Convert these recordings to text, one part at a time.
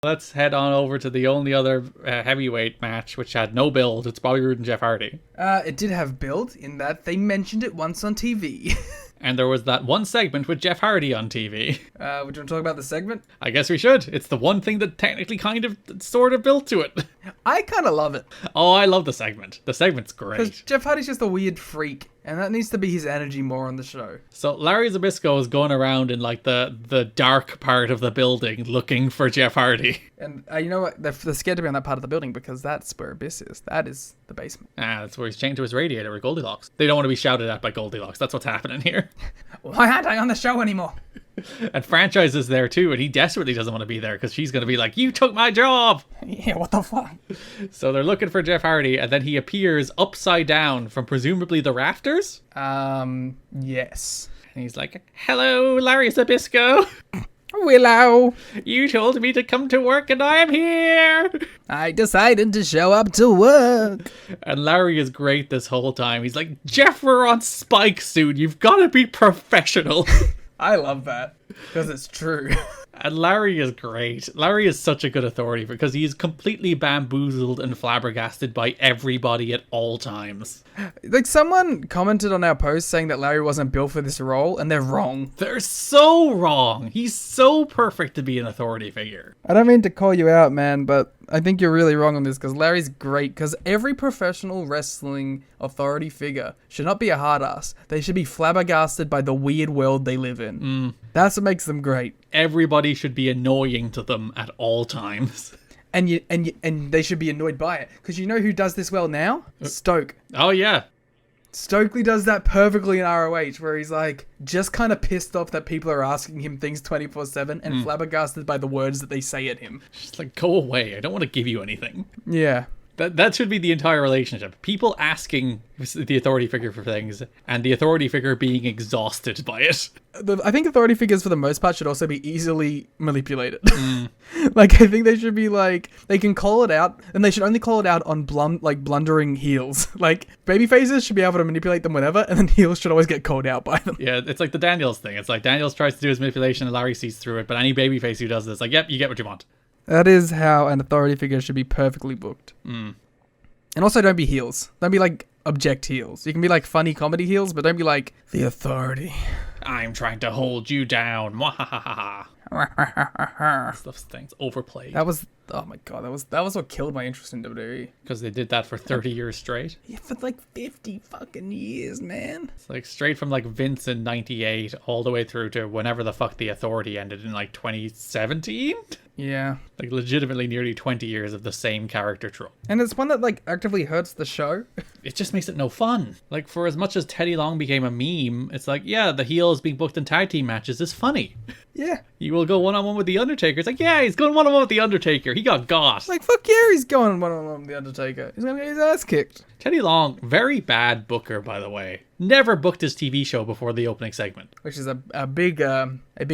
Let's head on over to the only other heavyweight match, which had no build. It's Bobby Roode and Jeff Hardy. It did have build in that they mentioned it once on TV. And there was that one segment with Jeff Hardy on TV. Would you want to talk about the segment? I guess we should. It's the one thing that technically kind of sort of built to it. I kind of love it. Oh, I love the segment. The segment's Because great. Jeff Hardy's just a weird freak, and that needs to be his energy more on the show. So Larry Zbyszko is going around in like the dark part of the building looking for Jeff Hardy. And you know what? They're scared to be on that part of the building because that's where Abyss is. That is the basement. That's where he's chained to his radiator with Goldilocks. They don't want to be shouted at by Goldilocks. That's what's happening here. Why aren't I on the show anymore? And Franchise is there too, and he desperately doesn't want to be there because she's going to be like, you took my job! Yeah, what the fuck? So they're looking for Jeff Hardy, and then he appears upside down from presumably the rafters? Yes. And he's like, hello, Larry Zbyszko! Willow! You told me to come to work and I am here! I decided to show up to work. And Larry is great this whole time. He's like, Jeff, we're on Spike soon. You've got to be professional. I love that because it's true. And Larry is great. Larry is such a good authority because he is completely bamboozled and flabbergasted by everybody at all times. Like, someone commented on our post saying that Larry wasn't built for this role, and they're wrong. They're so wrong. He's so perfect to be an authority figure. I don't mean to call you out, man, but I think you're really wrong on this because Larry's great because every professional wrestling authority figure should not be a hard ass. They should be flabbergasted by the weird world they live in. That's what makes them great. Everybody should be annoying to them at all times. And they should be annoyed by it. Because you know who does this well now? Stoke. Oh, yeah. Stokely does that perfectly in ROH, where he's like, just kind of pissed off that people are asking him things 24/7 and flabbergasted by the words that they say at him. Just like, go away. I don't want to give you anything. Yeah. That should be the entire relationship. People asking the authority figure for things and the authority figure being exhausted by it. I think authority figures for the most part should also be easily manipulated. Like, I think they should be like, they can call it out, and they should only call it out on blundering heels. Like, baby faces should be able to manipulate them whenever, and then heels should always get called out by them. Yeah, it's like the Daniels thing. It's like Daniels tries to do his manipulation and Larry sees through it, but any babyface who does this, like, yep, you get what you want. That is how an authority figure should be perfectly booked. And also, don't be heels. Don't be like object heels. You can be like funny comedy heels, but don't be like the authority. I'm trying to hold you down. Mwahaha. Stuff things overplayed. That was, oh my god, that was what killed my interest in WWE. Because they did that for 30 years straight. Yeah, for like 50 fucking years, man. It's like straight from like Vince in 98 all the way through to whenever the fuck the authority ended in like 2017. Yeah. Like legitimately nearly 20 years of the same character trope. And it's one that like actively hurts the show. It just makes it no fun. Like, for as much as Teddy Long became a meme, it's like, yeah, the heels being booked in tag team matches is funny. Yeah. You will go one-on-one with The Undertaker. It's like, yeah, he's going one-on-one with The Undertaker. He got got. Like, fuck yeah, he's going one-on-one with The Undertaker. He's gonna get his ass kicked. Teddy Long, very bad booker, by the way. Never booked his TV show before the opening segment. Which is a big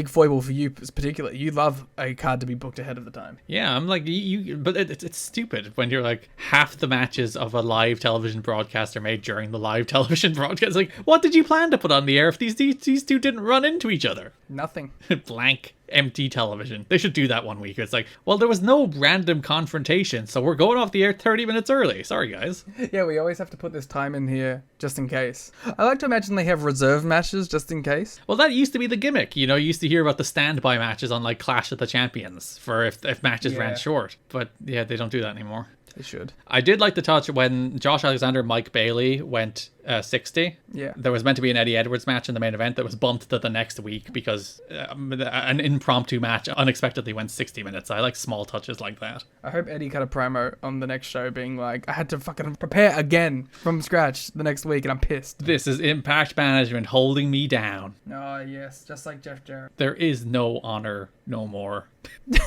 foible for you particularly. You love a card to be booked ahead of the time. Yeah, I'm like, but it's stupid when you're like, half the matches of a live television broadcast are made during the live television broadcast. Like, what did you plan to put on the air if these two didn't run into each other? Nothing. Blank. Empty television. They should do that one week. It's like, well, there was no random confrontation, so we're going off the air 30 minutes early. Sorry, guys. Yeah, we always have to put this time in here just in case. I like to imagine they have reserve matches just in case. Well, that used to be the gimmick. You know, you used to hear about the standby matches on like Clash of the Champions for if matches ran short. But yeah, they don't do that anymore. They should. I did like the touch when Josh Alexander and Mike Bailey went 60. Yeah. There was meant to be an Eddie Edwards match in the main event that was bumped to the next week because an impromptu match unexpectedly went 60 minutes. I like small touches like that. I hope Eddie cut a promo on the next show being like, I had to fucking prepare again from scratch the next week and I'm pissed. This is Impact Management holding me down. Oh, yes. Just like Jeff Jarrett. There is no honor no more.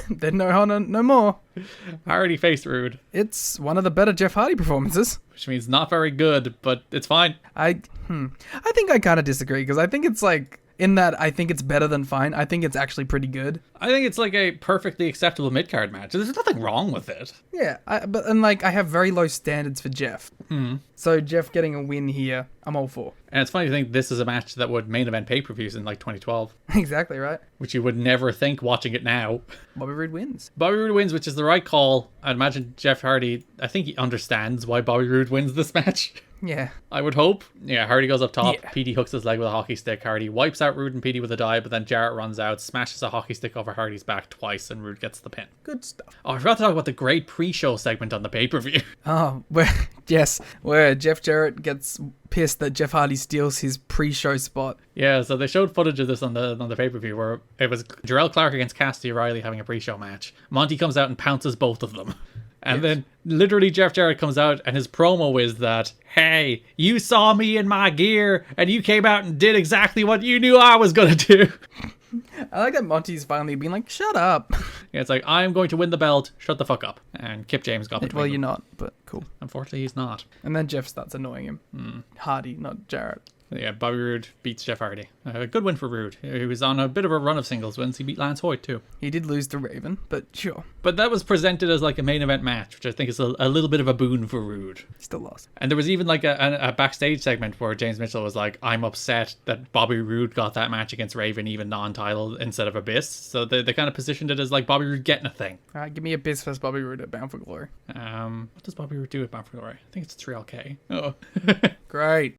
There's no honor no more. Hardy faced Rude. It's one of the better Jeff Hardy performances. Which means not very good, but it's fine. I think I kind of disagree because I think it's like in that I think it's better than fine. I think it's actually pretty good. I think it's like a perfectly acceptable mid-card match. There's nothing wrong with it. Yeah, but I have very low standards for Jeff. So Jeff getting a win here, I'm all for. And it's funny to think this is a match that would main event pay-per-views in like 2012. Exactly right. Which you would never think watching it now. Bobby Roode wins. Bobby Roode wins, which is the right call. I'd imagine Jeff Hardy, I think he understands why Bobby Roode wins this match. Yeah. I would hope. Yeah, Hardy goes up top. Yeah. Petey hooks his leg with a hockey stick. Hardy wipes out Roode and Petey with a dive, but then Jarrett runs out, smashes a hockey stick over Hardy's back twice, and Roode gets the pin. Good stuff. Oh, I forgot to talk about the great pre-show segment on the pay-per-view. Oh, where Jeff Jarrett gets pissed that Jeff Hardy steals his pre-show spot. Yeah, so they showed footage of this on the pay-per-view where it was Jarrell Clark against Cassidy O'Reilly having a pre-show match. Monty comes out and pounces both of them. And then literally Jeff Jarrett comes out and his promo is that, hey, you saw me in my gear and you came out and did exactly what you knew I was going to do. I like that Monty's finally being like, shut up. Yeah, it's like, I'm going to win the belt, shut the fuck up. And Kip James got the Well, you're not, but cool. Unfortunately, he's not. And then Jeff starts annoying him. Hardy, not Jarrett. Yeah, Bobby Roode beats Jeff Hardy. A good win for Roode. He was on a bit of a run of singles wins. He beat Lance Hoyt too. He did lose to Raven, but sure. But that was presented as like a main event match, which I think is a little bit of a boon for Roode. Still lost. And there was even like a backstage segment where James Mitchell was like, I'm upset that Bobby Roode got that match against Raven, even non-title, instead of Abyss. So they kind of positioned it as like Bobby Roode getting a thing. All right, give me Abyss versus Bobby Roode at Bound for Glory. What does Bobby Roode do at Bound for Glory? I think it's 3LK. Oh. Great.